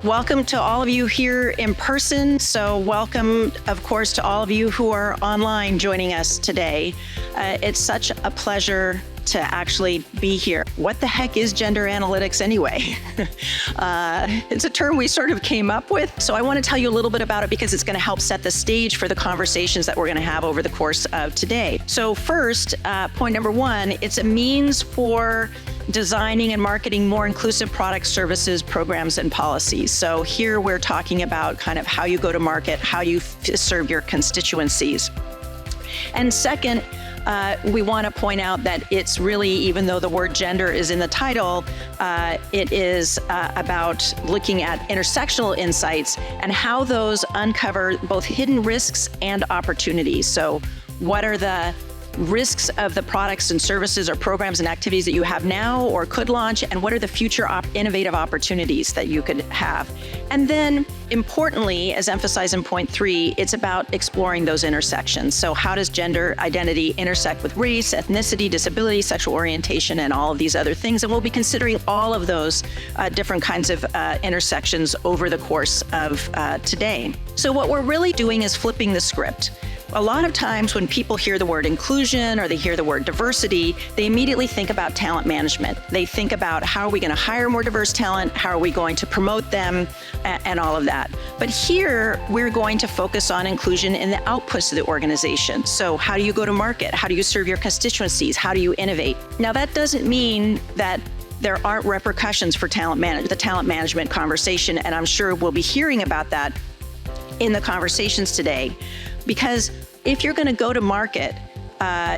Welcome to all of you here in person. So welcome, of course, to all of you who are online joining us today. It's such a pleasure to actually be here. What the heck is gender analytics anyway? It's a term we sort of came up with. So I want to tell you a little bit about it because it's going to help set the stage for the conversations that we're going to have over the course of today. So first, point number one, it's a means for designing and marketing more inclusive products, services, programs, and policies. So here we're talking about kind of how you go to market, how you serve your constituencies. And second, we want to point out that it's really, even though the word gender is in the title, it is about looking at intersectional insights and how those uncover both hidden risks and opportunities. So what are the risks of the products and services or programs and activities that you have now or could launch, and what are the future innovative opportunities that you could have? And then importantly, as emphasized in point 3, it's about exploring those intersections. So how does gender identity intersect with race, ethnicity, disability, sexual orientation, and all of these other things? And we'll be considering all of those different kinds of intersections over the course of today. So what we're really doing is flipping the script. A lot of times when people hear the word inclusion or they hear the word diversity, they immediately think about talent management. They think about how are we going to hire more diverse talent, how are we going to promote them, and all of that. But here, we're going to focus on inclusion in the outputs of the organization. So how do you go to market? How do you serve your constituencies? How do you innovate? Now, that doesn't mean that there aren't repercussions for the talent management conversation, and I'm sure we'll be hearing about that in the conversations today. Because if you're going to go to market,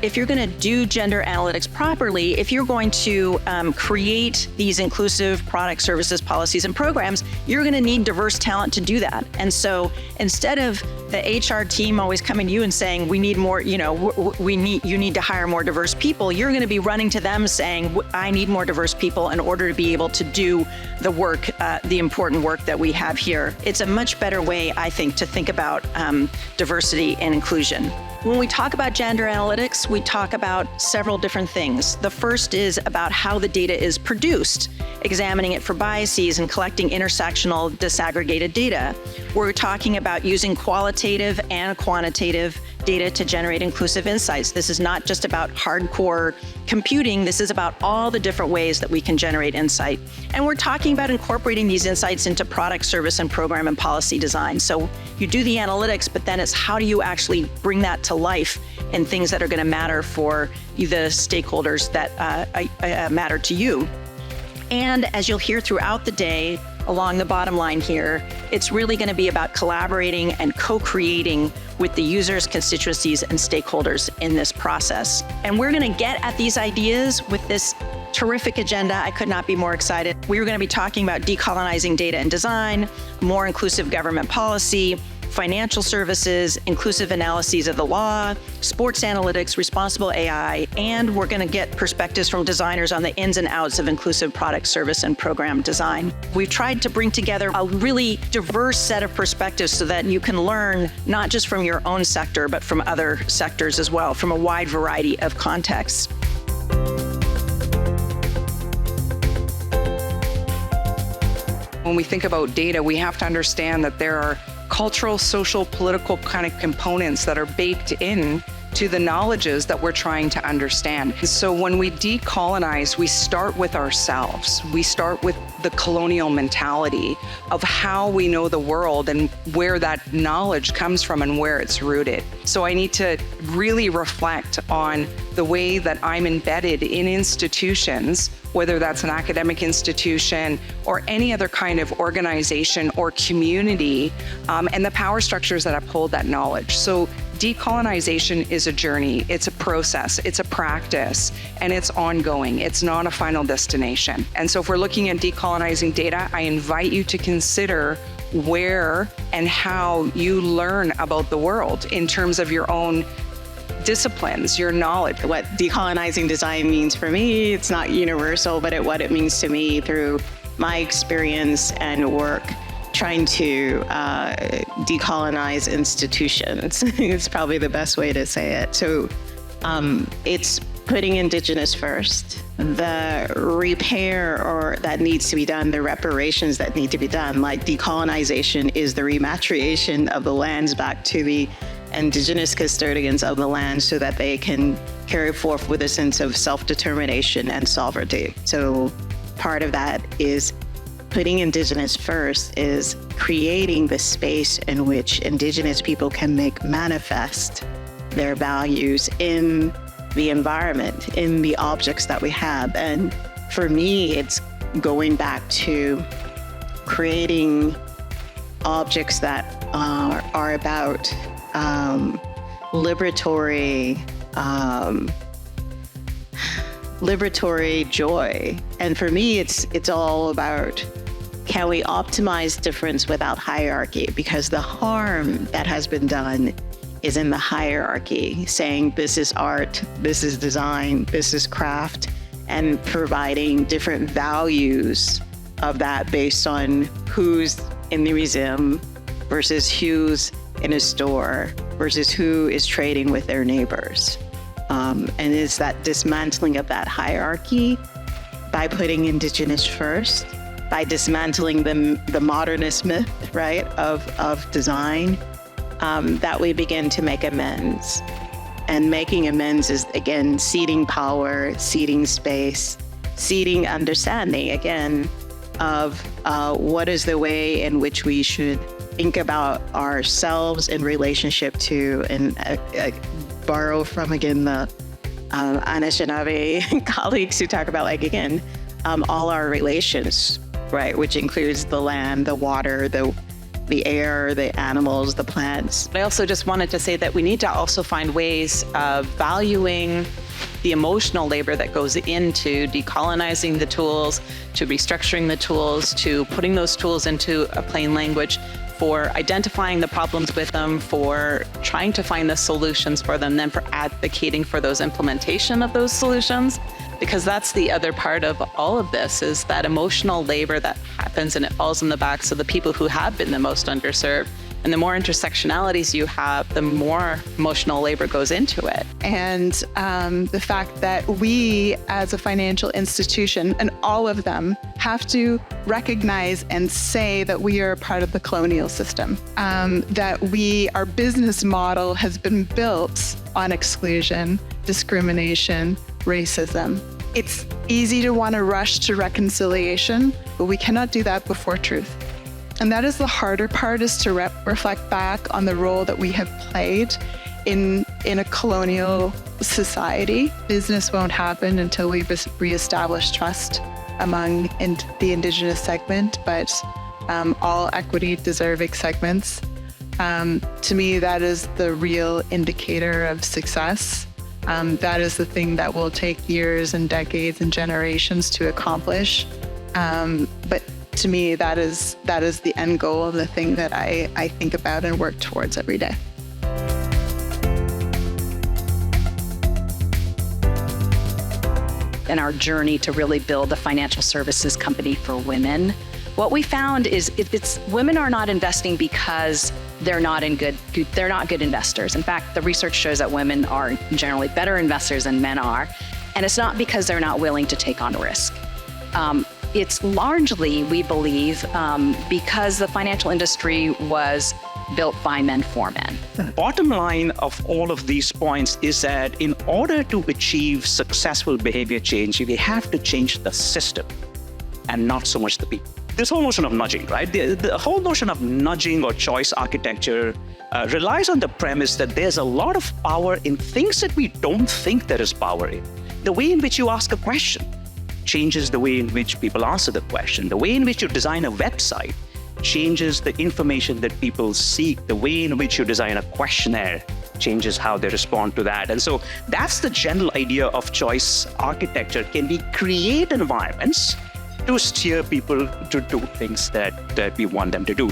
if you're going to do gender analytics properly, if you're going to create these inclusive products, services, policies, and programs, you're going to need diverse talent to do that. And so instead of the HR team always coming to you and saying, we need more, you need to hire more diverse people, you're going to be running to them saying, I need more diverse people in order to be able to do the work, the important work that we have here. It's a much better way, I think, to think about diversity and inclusion. When we talk about gender analytics, we talk about several different things. The first is about how the data is produced, examining it for biases and collecting intersectional disaggregated data. We're talking about using qualitative and quantitative data to generate inclusive insights. This is not just about hardcore computing. This is about all the different ways that we can generate insight. And we're talking about incorporating these insights into product, service, and program and policy design. So you do the analytics, but then it's how do you actually bring that to life in things that are going to matter for the stakeholders that matter to you. And as you'll hear throughout the day, along the bottom line here, it's really going to be about collaborating and co-creating with the users, constituencies, and stakeholders in this process. And we're going to get at these ideas with this terrific agenda. I could not be more excited. We're going to be talking about decolonizing data and design, more inclusive government policy, financial services, inclusive analyses of the law, sports analytics, responsible AI, and we're going to get perspectives from designers on the ins and outs of inclusive product, service, and program design. We've tried to bring together a really diverse set of perspectives so that you can learn not just from your own sector, but from other sectors as well, from a wide variety of contexts. When we think about data, we have to understand that there are cultural, social, political kind of components that are baked in to the knowledges that we're trying to understand. So when we decolonize, we start with ourselves. We start with the colonial mentality of how we know the world and where that knowledge comes from and where it's rooted. So I need to really reflect on the way that I'm embedded in institutions, whether that's an academic institution or any other kind of organization or community, and the power structures that uphold that knowledge. So decolonization is a journey, it's a process, it's a practice, and it's ongoing. It's not a final destination. And so if we're looking at decolonizing data, I invite you to consider where and how you learn about the world in terms of your own disciplines, your knowledge. What decolonizing design means for me, it's not universal, but what it means to me through my experience and work trying to decolonize institutions. It's probably the best way to say it. So it's putting Indigenous first, the repair or that needs to be done, the reparations that need to be done, like decolonization is the repatriation of the lands back to the Indigenous custodians of the land so that they can carry forth with a sense of self-determination and sovereignty. So part of that is putting Indigenous first, is creating the space in which Indigenous people can make manifest their values in the environment, in the objects that we have. And for me, it's going back to creating objects that are about liberatory joy. And for me, it's all about, can we optimize difference without hierarchy? Because the harm that has been done is in the hierarchy, saying this is art, this is design, this is craft, and providing different values of that based on who's in the museum versus who's in a store versus who is trading with their neighbors. And it's that dismantling of that hierarchy by putting Indigenous first, by dismantling the modernist myth, right, of design, that we begin to make amends. And making amends is, again, ceding power, ceding space, ceding understanding, again, of what is the way in which we should think about ourselves in relationship to, and borrow from, again, the Anishinaabe colleagues who talk about, like, again, all our relations, right, which includes the land, the water, the air, the animals, the plants. I also just wanted to say that we need to also find ways of valuing the emotional labor that goes into decolonizing the tools, to restructuring the tools, to putting those tools into a plain language, for identifying the problems with them, for trying to find the solutions for them, then for advocating for those implementation of those solutions. Because that's the other part of all of this, is that emotional labor that happens and it falls on the backs of the people who have been the most underserved. And the more intersectionalities you have, the more emotional labor goes into it. And the fact that we as a financial institution, and all of them, have to recognize and say that we are a part of the colonial system, that our business model has been built on exclusion, discrimination, racism. It's easy to want to rush to reconciliation, but we cannot do that before truth. And that is the harder part, is to reflect back on the role that we have played in a colonial society. Business won't happen until we reestablish trust among the Indigenous segment, but all equity-deserving segments. To me, that is the real indicator of success. That is the thing that will take years and decades and generations to accomplish. But to me, that is the end goal, and the thing that I think about and work towards every day. In our journey to really build a financial services company for women, what we found is women are not investing because they're not good investors. In fact, the research shows that women are generally better investors than men are, and it's not because they're not willing to take on risk. It's largely, we believe, because the financial industry was built by men for men. The bottom line of all of these points is that in order to achieve successful behavior change, we have to change the system and not so much the people. This whole notion of nudging, right? The whole notion of nudging or choice architecture relies on the premise that there's a lot of power in things that we don't think there is power in. The way in which you ask a question changes the way in which people answer the question. The way in which you design a website changes the information that people seek. The way in which you design a questionnaire changes how they respond to that. And so that's the general idea of choice architecture. Can we create environments to steer people to do things that we want them to do?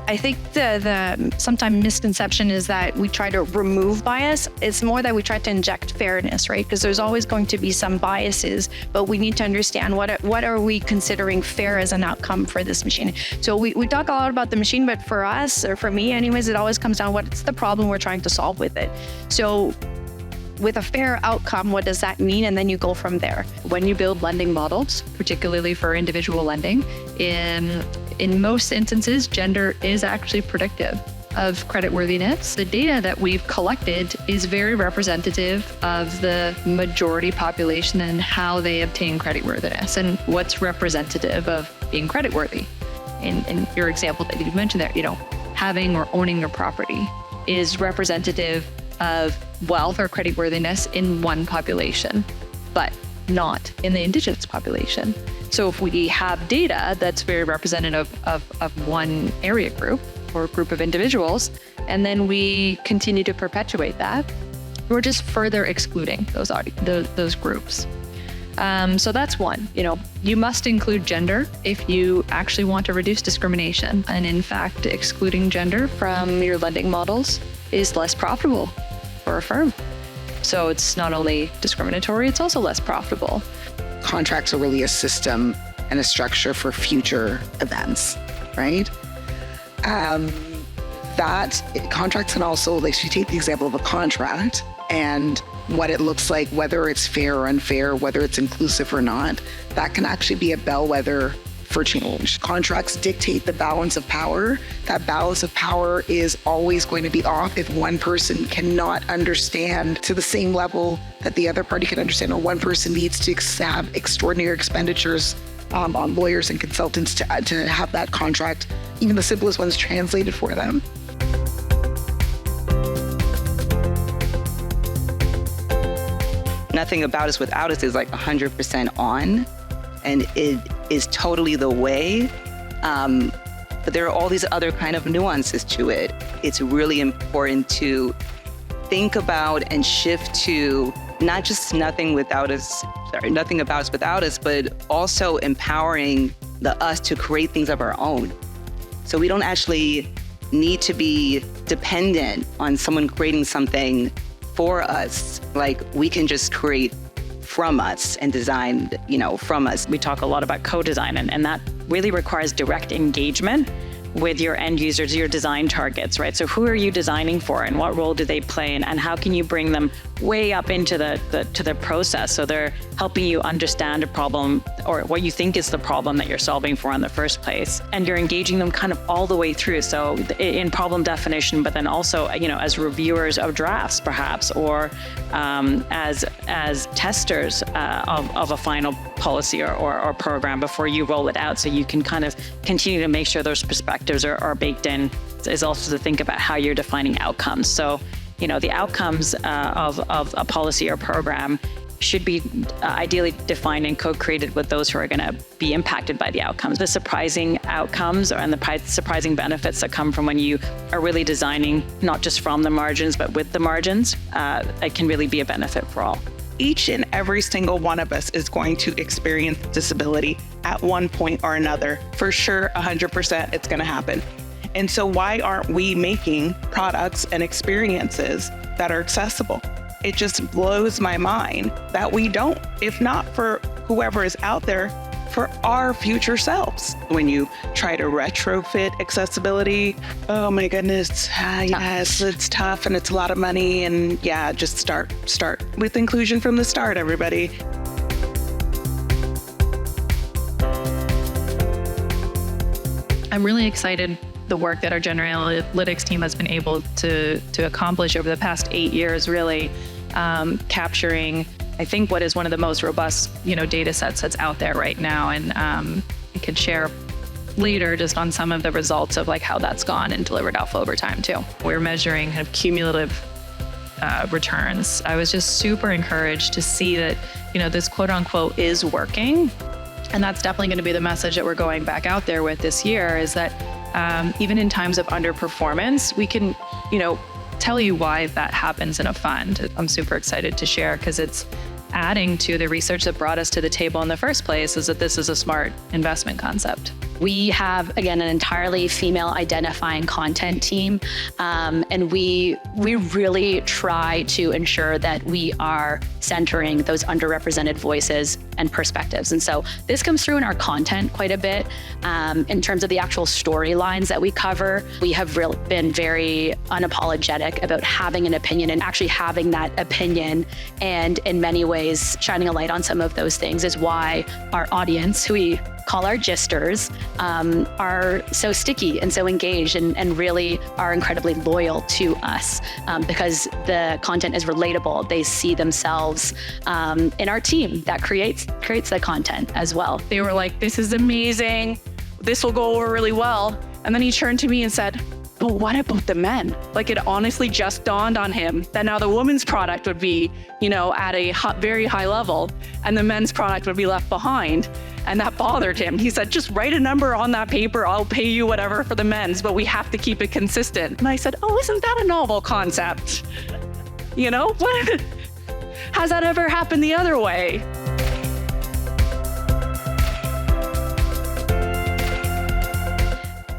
I think the sometimes misconception is that we try to remove bias. It's more that we try to inject fairness, right? Because there's always going to be some biases, but we need to understand what are we considering fair as an outcome for this machine. So we talk a lot about the machine, but for us, or for me anyways, it always comes down what's the problem we're trying to solve with it. So with a fair outcome, what does that mean? And then you go from there. When you build lending models, particularly for individual lending, in most instances, gender is actually predictive of creditworthiness. The data that we've collected is very representative of the majority population and how they obtain creditworthiness and what's representative of being creditworthy. In your example that you mentioned there, having or owning your property is representative of wealth or creditworthiness in one population, but not in the Indigenous population. So if we have data that's very representative of one area group or group of individuals, and then we continue to perpetuate that, we're just further excluding those groups. So that's one. You must include gender if you actually want to reduce discrimination. And in fact, excluding gender from your lending models is less profitable for a firm. So it's not only discriminatory, it's also less profitable. Contracts are really a system and a structure for future events, right? Contracts can also, like, if you take the example of a contract and what it looks like, whether it's fair or unfair, whether it's inclusive or not, that can actually be a bellwether for change. Contracts dictate the balance of power. That balance of power is always going to be off if one person cannot understand to the same level that the other party can understand, or one person needs to have extraordinary expenditures on lawyers and consultants to have that contract, even the simplest ones, translated for them. Nothing about us without us is like 100% on, and it is totally the way. But there are all these other kind of nuances to it. It's really important to think about and shift to not just nothing about us without us, but also empowering the us to create things of our own. So we don't actually need to be dependent on someone creating something for us. Like, we can just create from us and design, from us. We talk a lot about co-design, and that really requires direct engagement with your end users, your design targets, right? So who are you designing for, and what role do they play, and how can you bring them way up into the process so they're helping you understand a problem or what you think is the problem that you're solving for in the first place, and you're engaging them kind of all the way through. So in problem definition, but then also as reviewers of drafts perhaps, or as testers of a final policy or program before you roll it out, so you can kind of continue to make sure those perspectives are baked in. Is also to think about how you're defining outcomes. So the outcomes of a policy or program should be ideally defined and co-created with those who are going to be impacted by the outcomes. The surprising outcomes and the surprising benefits that come from when you are really designing not just from the margins, but with the margins, it can really be a benefit for all. Each and every single one of us is going to experience disability at one point or another. For sure, 100% it's going to happen. And so why aren't we making products and experiences that are accessible? It just blows my mind that we don't, if not for whoever is out there, for our future selves. When you try to retrofit accessibility, oh my goodness, yes, it's tough and it's a lot of money, and just start with inclusion from the start, everybody. I'm really excited the work that our gender analytics team has been able to accomplish over the past 8 years, really capturing, I think, what is one of the most robust, data sets that's out there right now. And I can share later just on some of the results of like how that's gone and delivered alpha over time too. We're measuring kind of cumulative returns. I was just super encouraged to see that, this quote unquote is working. And that's definitely going to be the message that we're going back out there with this year, is that even in times of underperformance, we can, tell you why that happens in a fund. I'm super excited to share because it's adding to the research that brought us to the table in the first place, is that this is a smart investment concept. We have, again, an entirely female identifying content team. And we really try to ensure that we are centering those underrepresented voices and perspectives. And so this comes through in our content quite a bit. In terms of the actual storylines that we cover, we have been very unapologetic about having an opinion and actually having that opinion. And in many ways, shining a light on some of those things is why our audience, who we call our gisters, are so sticky and so engaged and really are incredibly loyal to us because the content is relatable. They see themselves in our team that creates the content as well. They were like, this is amazing. This will go over really well. And then he turned to me and said, but what about the men? Like, it honestly just dawned on him that now the woman's product would be, at a very high level and the men's product would be left behind. And that bothered him. He said, just write a number on that paper. I'll pay you whatever for the men's, but we have to keep it consistent. And I said, oh, isn't that a novel concept? What? Has that ever happened the other way?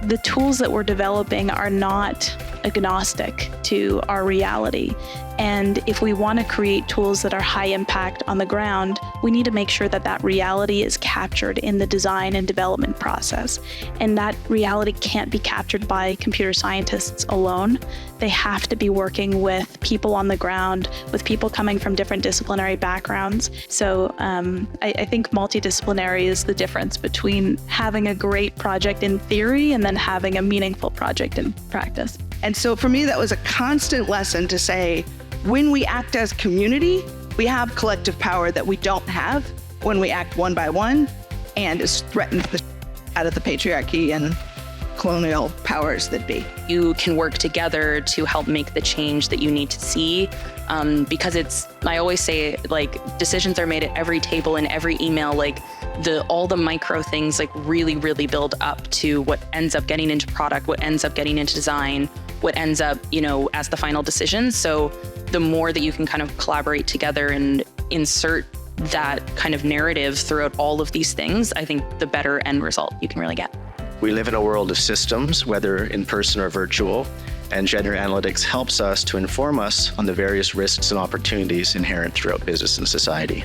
The tools that we're developing are not agnostic to our reality. And if we want to create tools that are high impact on the ground, we need to make sure that that reality is captured in the design and development process. And that reality can't be captured by computer scientists alone. They have to be working with people on the ground, with people coming from different disciplinary backgrounds. So I think multidisciplinary is the difference between having a great project in theory and then having a meaningful project in practice. And so for me, that was a constant lesson to say, when we act as community, we have collective power that we don't have when we act one by one and is threatened out of the patriarchy and colonial powers that be. You can work together to help make the change that you need to see because I always say, like, decisions are made at every table and every email, like all the micro things really, really build up to what ends up getting into product, what ends up getting into design, what ends up, as the final decision. So the more that you can kind of collaborate together and insert that kind of narrative throughout all of these things, I think the better end result you can really get. We live in a world of systems, whether in person or virtual, and gender analytics helps us to inform us on the various risks and opportunities inherent throughout business and society.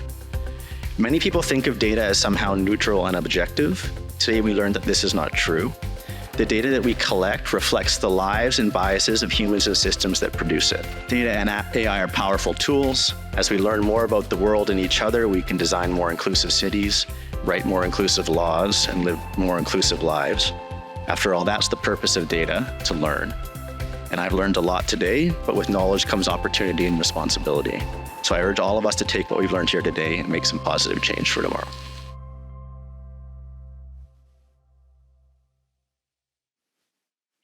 Many people think of data as somehow neutral and objective. Today we learned that this is not true. The data that we collect reflects the lives and biases of humans and systems that produce it. Data and AI are powerful tools. As we learn more about the world and each other, we can design more inclusive cities, write more inclusive laws, and live more inclusive lives. After all, that's the purpose of data, to learn. And I've learned a lot today, but with knowledge comes opportunity and responsibility. So I urge all of us to take what we've learned here today and make some positive change for tomorrow.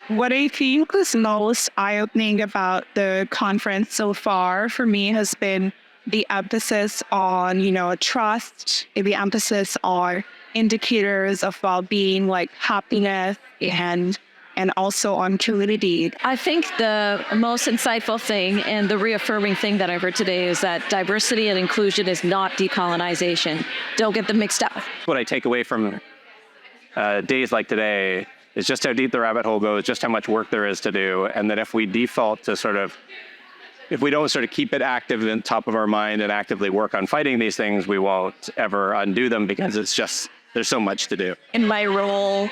What I think was most eye-opening about the conference so far for me has been the emphasis on, trust, the emphasis on indicators of well-being like happiness and also on community. I think the most insightful thing and the reaffirming thing that I've heard today is that diversity and inclusion is not decolonization. Don't get them mixed up. What I take away from days like today is just how deep the rabbit hole goes, just how much work there is to do, and that if we default to if we don't keep it active in top of our mind and actively work on fighting these things, we won't ever undo them because there's so much to do. In my role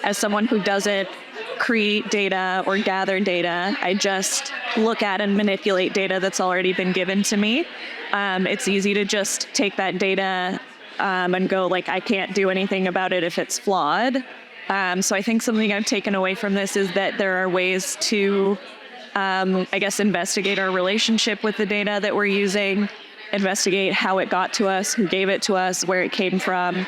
as someone who doesn't create data or gather data, I just look at and manipulate data that's already been given to me. It's easy to just take that data and go I can't do anything about it if it's flawed. So I think something I've taken away from this is that there are ways to, investigate our relationship with the data that we're using, investigate how it got to us, who gave it to us, where it came from,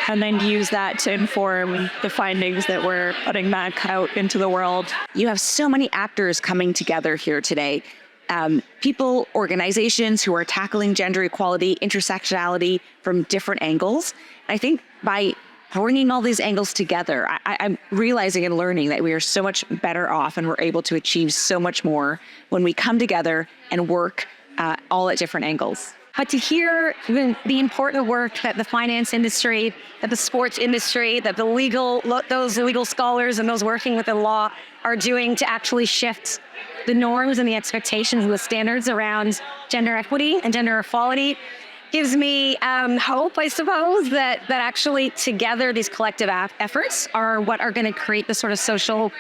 and then use that to inform the findings that we're putting back out into the world. You have so many actors coming together here today. People, organizations who are tackling gender equality, intersectionality from different angles. I think by bringing all these angles together, I'm realizing and learning that we are so much better off and we're able to achieve so much more when we come together and work all at different angles. but to hear the important work that the finance industry, that the sports industry, that those legal scholars and those working within law are doing to actually shift the norms and the expectations and the standards around gender equity and gender equality gives me hope, I suppose, that actually together these collective efforts are what are going to create the sort of social,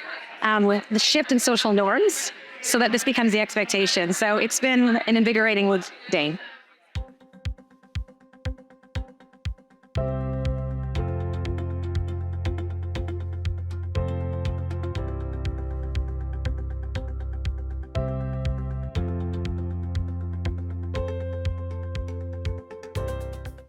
the shift in social norms so that this becomes the expectation. So it's been an invigorating day.